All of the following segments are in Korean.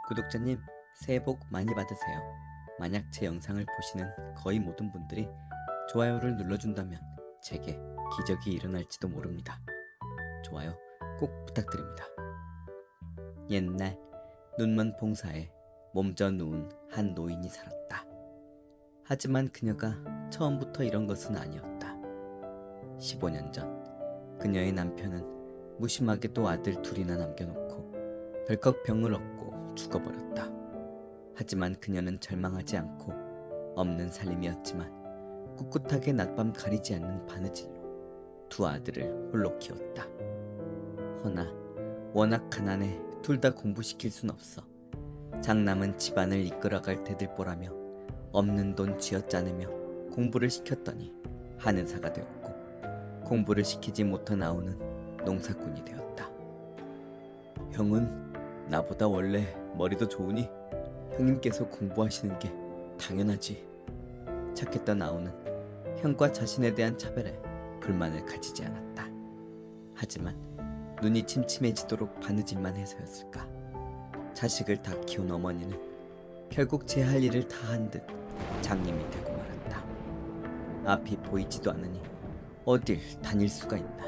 구독자님, 새해 복 많이 받으세요. 만약 제 영상을 보시는 거의 모든 분들이 좋아요를 눌러준다면 제게 기적이 일어날지도 모릅니다. 좋아요 꼭 부탁드립니다. 옛날 눈먼 봉사에 몸져 누운 한 노인이 살았다. 하지만 그녀가 처음부터 이런 것은 아니었다. 15년 전 그녀의 남편은 무심하게도 아들 둘이나 남겨놓고 덜컥 병을 얻고 죽어버렸다. 하지만 그녀는 절망하지 않고 없는 살림이었지만 꿋꿋하게 낮밤 가리지 않는 바느질로 두 아들을 홀로 키웠다. 허나 워낙 가난해 둘 다 공부시킬 순 없어. 장남은 집안을 이끌어갈 대들보라며 없는 돈 쥐어짜내며 공부를 시켰더니 한의사가 되었고, 공부를 시키지 못한 아우는 농사꾼이 되었다. 형은 나보다 원래 머리도 좋으니 형님께서 공부하시는 게 당연하지. 착했던 아우는 형과 자신에 대한 차별에 불만을 가지지 않았다. 하지만 눈이 침침해지도록 바느질만 해서였을까, 자식을 다 키운 어머니는 결국 제 할 일을 다 한 듯 장님이 되고 말았다. 앞이 보이지도 않으니 어딜 다닐 수가 있나.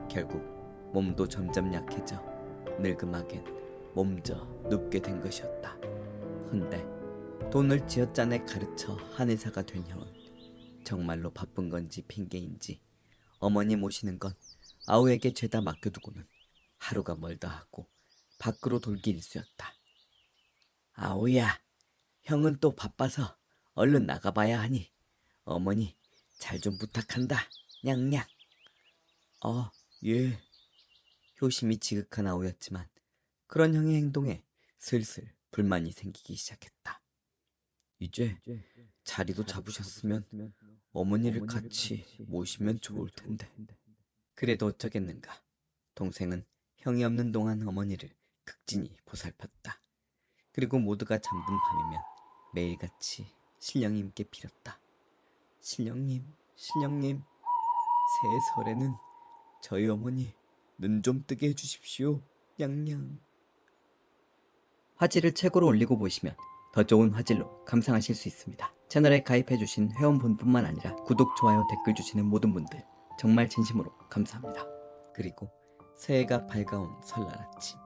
결국 몸도 점점 약해져 늙음하겐 몸져 눕게 된 것이었다. 헌데 돈을 쥐어짜내 가르쳐 한의사가 된 형은 정말로 바쁜 건지 핑계인지 어머니 모시는 건 아우에게 죄다 맡겨두고는 하루가 멀다 하고 밖으로 돌기 일쑤였다. 아우야, 형은 또 바빠서 얼른 나가봐야 하니 어머니 잘 좀 부탁한다. 냥냥. 예. 효심이 지극한 아우였지만 그런 형의 행동에 슬슬 불만이 생기기 시작했다. 이제 자리도 잡으셨으면 어머니를 같이 모시면 좋을 텐데. 그래도 어쩌겠는가. 동생은 형이 없는 동안 어머니를 극진히 보살폈다. 그리고 모두가 잠든 밤이면 매일같이 신령님께 빌었다. 신령님, 신령님, 새해 설에는 저희 어머니 눈 좀 뜨게 해주십시오. 냥냥. 화질을 최고로 올리고 보시면 더 좋은 화질로 감상하실 수 있습니다. 채널에 가입해주신 회원분뿐만 아니라 구독, 좋아요, 댓글 주시는 모든 분들 정말 진심으로 감사합니다. 그리고 새해가 밝아온 설날 아침,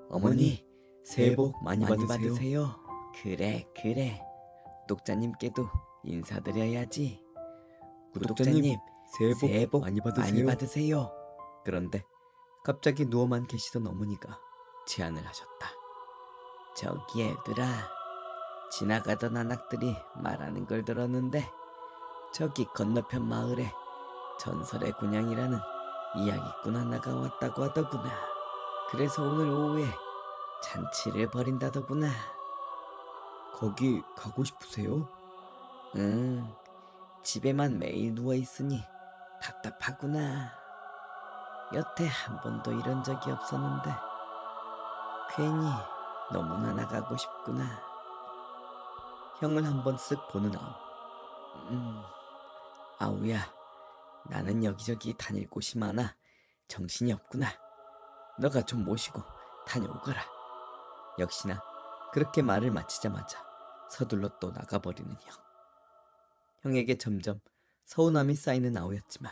어머니 새해 복 많이 받으세요. 그래 그래, 구독자님께도 인사드려야지. 구독자님 새해 복 많이 받으세요. 그런데 갑자기 누워만 계시던 어머니가 제안을 하셨다. 저기 얘들아, 지나가던 아낙들이 말하는 걸 들었는데 저기 건너편 마을에 전설의 곤양이라는 이야기꾼 하나가 왔다고 하더구나. 그래서 오늘 오후에 잔치를 벌인다더구나. 거기 가고 싶으세요? 응, 집에만 매일 누워있으니 답답하구나. 여태 한 번도 이런 적이 없었는데 괜히 너무나 나가고 싶구나. 형을 한번 쓱 보는 아우. 아우야, 나는 여기저기 다닐 곳이 많아 정신이 없구나. 너가 좀 모시고 다녀오거라. 역시나 그렇게 말을 마치자마자 서둘러 또 나가버리는 형. 형에게 점점 서운함이 쌓이는 아우였지만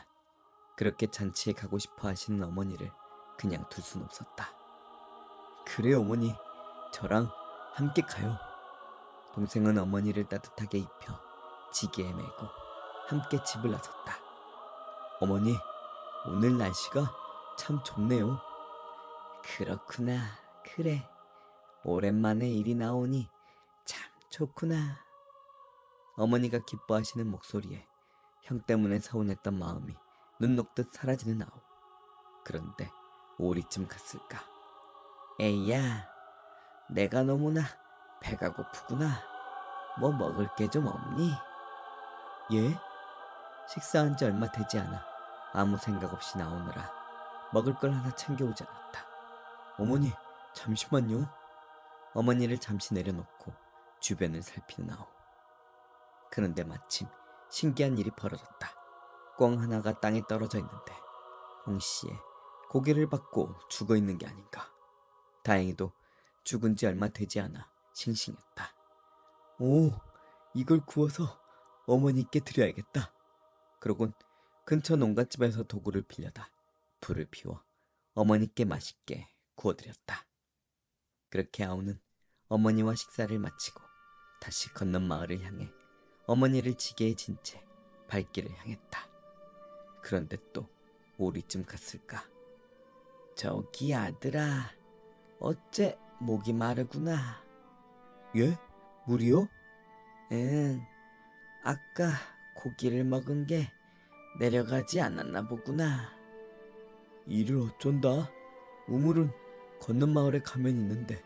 그렇게 잔치에 가고 싶어 하시는 어머니를 그냥 둘 순 없었다. 그래 어머니, 저랑 함께 가요. 동생은 어머니를 따뜻하게 입혀 지게에 메고 함께 집을 나섰다. 어머니, 오늘 날씨가 참 좋네요. 그렇구나. 그래, 오랜만에 일이 나오니 참 좋구나. 어머니가 기뻐하시는 목소리에 형 때문에 서운했던 마음이 눈 녹듯 사라지는 아우. 그런데 오리쯤 갔을까, 에이야, 내가 너무나 배가 고프구나. 뭐 먹을 게 좀 없니? 예? 식사한 지 얼마 되지 않아 아무 생각 없이 나오느라 먹을 걸 하나 챙겨오지 않았다. 어머니, 잠시만요. 어머니를 잠시 내려놓고 주변을 살피는 아우. 그런데 마침 신기한 일이 벌어졌다. 꽝 하나가 땅에 떨어져 있는데 홍씨의 고개를 받고 죽어있는 게 아닌가. 다행히도 죽은 지 얼마 되지 않아 싱싱했다. 오, 이걸 구워서 어머니께 드려야겠다. 그러곤 근처 농갓집에서 도구를 빌려다 불을 피워 어머니께 맛있게 구워드렸다. 그렇게 아우는 어머니와 식사를 마치고 다시 건넌 마을을 향해 어머니를 지게에 진 채 발길을 향했다. 그런데 또 오리쯤 갔을까? 저기 아들아, 어째 목이 마르구나. 예? 물이요? 응, 아까 고기를 먹은 게 내려가지 않았나 보구나. 이를 어쩐다. 우물은 건넌 마을에 가면 있는데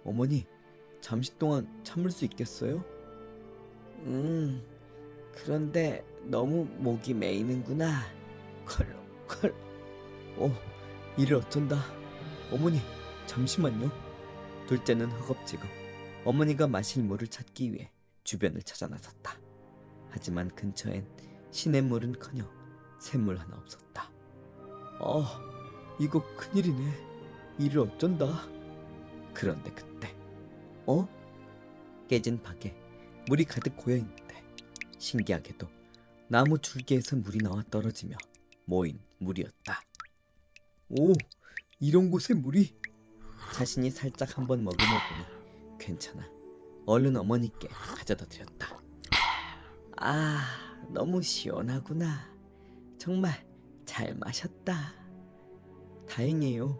어머니 잠시 동안 참을 수 있겠어요? 그런데 너무 목이 메이는구나. 컬. 이를 어쩐다. 어머니 잠시만요. 둘째는 허겁지겁 어머니가 마실 물을 찾기 위해 주변을 찾아 나섰다. 하지만 근처엔 시냇물은커녕 샘물 하나 없었다. 이거 큰일이네. 이를 어쩐다. 그런데 그때 깨진 박에 물이 가득 고여있는데 신기하게도 나무 줄기에서 물이 나와 떨어지며 모인 물이었다. 오, 이런 곳에 물이? 자신이 살짝 한번 머금어 보니 괜찮아. 얼른 어머니께 가져다 드렸다. 아, 너무 시원하구나. 정말 잘 마셨다. 다행이에요.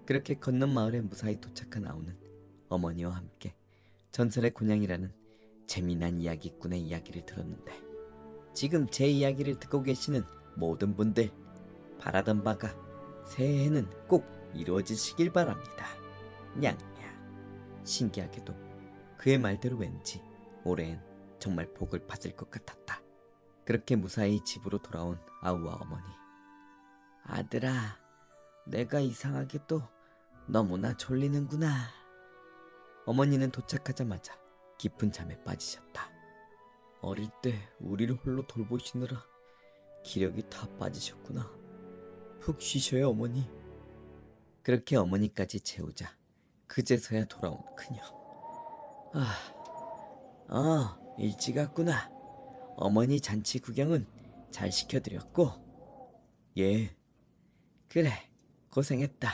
그렇게 건넌 마을에 무사히 도착한 아우는 어머니와 함께 전설의 곤양이라는 재미난 이야기꾼의 이야기를 들었는데, 지금 제 이야기를 듣고 계시는 모든 분들, 바라던 바가 새해에는 꼭 이루어지시길 바랍니다. 냥냥. 신기하게도 그의 말대로 왠지 올해엔 정말 복을 받을 것 같았다. 그렇게 무사히 집으로 돌아온 아우와 어머니. 아들아, 내가 이상하게도 너무나 졸리는구나. 어머니는 도착하자마자 깊은 잠에 빠지셨다. 어릴 때 우리를 홀로 돌보시느라 기력이 다 빠지셨구나. 푹 쉬셔요, 어머니. 그렇게 어머니까지 재우자 그제서야 돌아온 그녀. 일찍 왔구나. 어머니 잔치 구경은 잘 시켜드렸고? 예. 그래, 고생했다.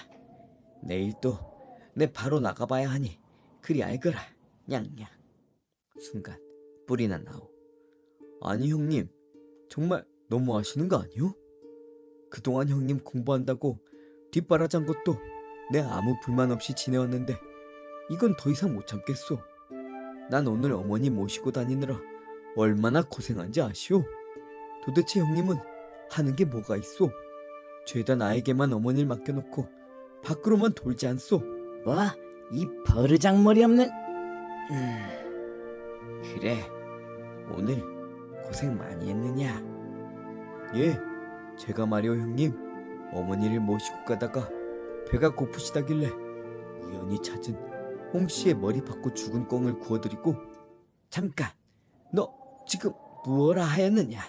내일 또 내 바로 나가봐야 하니 그리 알거라. 냥냥. 순간 뿔이 난 아우. 아니 형님, 정말 너무 아시는 거 아니요? 그동안 형님 공부한다고 뒷바라지한 것도 내 아무 불만 없이 지내왔는데 이건 더 이상 못 참겠소. 난 오늘 어머니 모시고 다니느라 얼마나 고생한지 아시오? 도대체 형님은 하는 게 뭐가 있소? 죄다 나에게만 어머니를 맡겨놓고 밖으로만 돌지 않소? 뭐? 이 버르장머리 없는... 그래, 오늘 고생 많이 했느냐? 예, 제가 말이오 형님, 어머니를 모시고 가다가 배가 고프시다길래 우연히 찾은 홍씨의 머리 받고 죽은 꿩을 구워드리고. 잠깐, 너 지금 무엇라 하였느냐?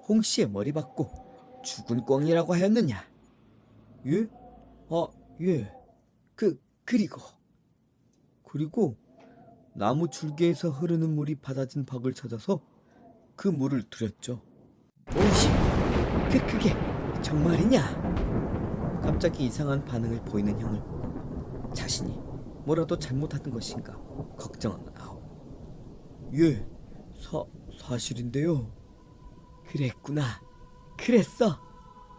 홍씨의 머리 받고 죽은 꿩이라고 하였느냐? 예? 예. 그리고 나무 줄기에서 흐르는 물이 받아진 박을 찾아서 그 물을 드렸죠. 오씨, 그게 정말이냐? 갑자기 이상한 반응을 보이는 형을 보고 자신이 뭐라도 잘못하는 것인가 걱정하는 아우. 예, 사실인데요. 그랬구나. 그랬어.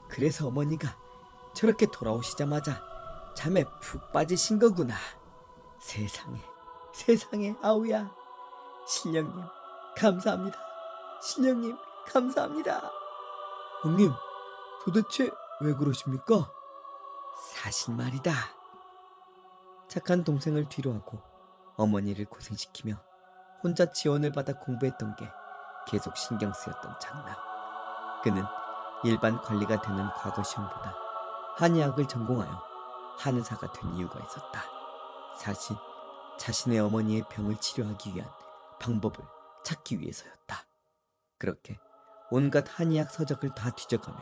그래서 어머니가 저렇게 돌아오시자마자 잠에 푹 빠지신 거구나. 세상에 아우야. 신령님 감사합니다. 신령님 감사합니다. 형님, 도대체 왜 그러십니까? 사실 말이다. 착한 동생을 뒤로하고 어머니를 고생시키며 혼자 지원을 받아 공부했던 게 계속 신경 쓰였던 장남. 그는 일반 관리가 되는 과거 시험보다 한의학을 전공하여 한의사가 된 이유가 있었다. 사실 자신의 어머니의 병을 치료하기 위한 방법을 찾기 위해서였다. 그렇게 온갖 한의학 서적을 다 뒤져가며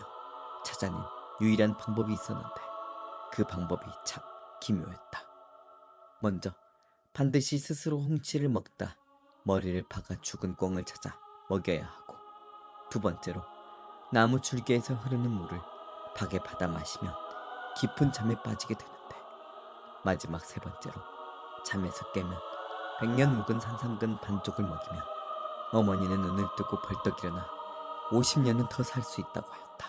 찾아낸 유일한 방법이 있었는데 그 방법이 참 기묘했다. 먼저 반드시 스스로 홍치를 먹다 머리를 박아 죽은 꿩을 찾아 먹여야 하고, 두 번째로 나무 줄기에서 흐르는 물을 박에 받아 마시면 깊은 잠에 빠지게 되는데, 마지막 세 번째로 잠에서 깨면 100년 묵은 산삼근 반쪽을 먹이면 어머니는 눈을 뜨고 벌떡 일어나 50년은 더 살 수 있다고 하였다.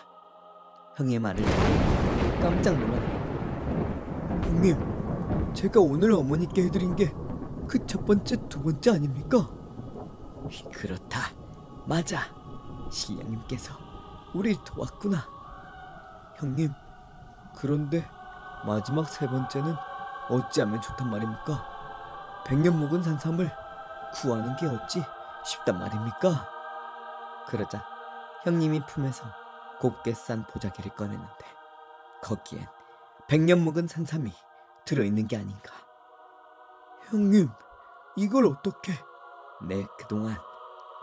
형의 말을 듣고 깜짝 놀라네. 형님, 제가 오늘 어머니께 해드린 게 그 첫 번째, 두 번째 아닙니까? 그렇다. 맞아. 신령님께서 우릴 도왔구나. 형님, 그런데 마지막 세 번째는 어찌하면 좋단 말입니까? 100년 묵은 산삼을 구하는 게 어찌 쉽단 말입니까? 그러자 형님이 품에서 곱게 싼 보자기를 꺼내는데, 거기엔 100년 묵은 산삼이 들어있는 게 아닌가. 형님, 이걸 어떻게? 내 그동안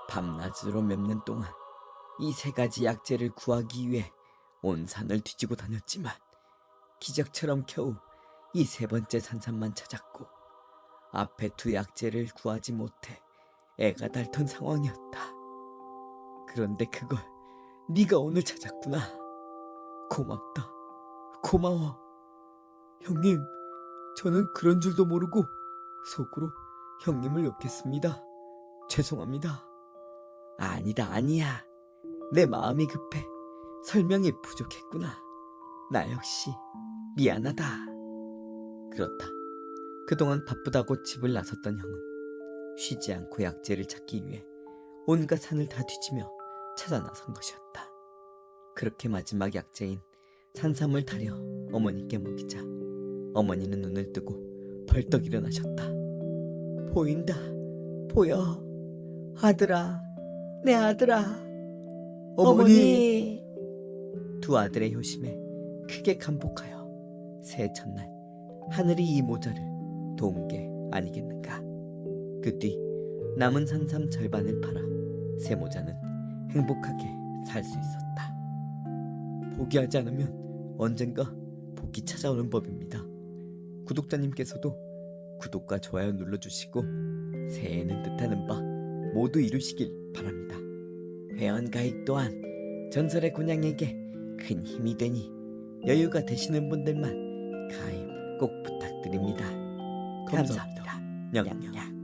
밤낮으로 몇 년 동안 이 세 가지 약재를 구하기 위해 온 산을 뒤지고 다녔지만 기적처럼 겨우 이 세 번째 산삼만 찾았고, 앞에 두 약재를 구하지 못해 애가 닳던 상황이었다. 그런데 그걸 네가 오늘 찾았구나. 고맙다. 고마워. 형님, 저는 그런 줄도 모르고 속으로 형님을 욕했습니다. 죄송합니다. 아니야. 내 마음이 급해 설명이 부족했구나. 나 역시 미안하다. 그렇다. 그동안 바쁘다고 집을 나섰던 형은 쉬지 않고 약재를 찾기 위해 온갖 산을 다 뒤지며 찾아 나선 것이었다. 그렇게 마지막 약재인 산삼을 타려 어머니께 먹이자 어머니는 눈을 뜨고 벌떡 일어나셨다. 보인다. 보여. 아들아. 내 아들아. 어머니. 두 아들의 효심에 크게 감복하여 새해 첫날 하늘이 이 모자를 도운 게 아니겠는가. 그 뒤 남은 산삼 절반을 팔아 새 모자는 행복하게 살 수 있었다. 포기하지 않으면 언젠가 복이 찾아오는 법입니다. 구독자님께서도 구독과 좋아요 눌러주시고 새해에는 뜻하는 바 모두 이루시길 바랍니다. 회원가입 또한 전설의 곤양에게 큰 힘이 되니 여유가 되시는 분들만 가입 꼭 부탁드립니다. 감사합니다. 냥냥.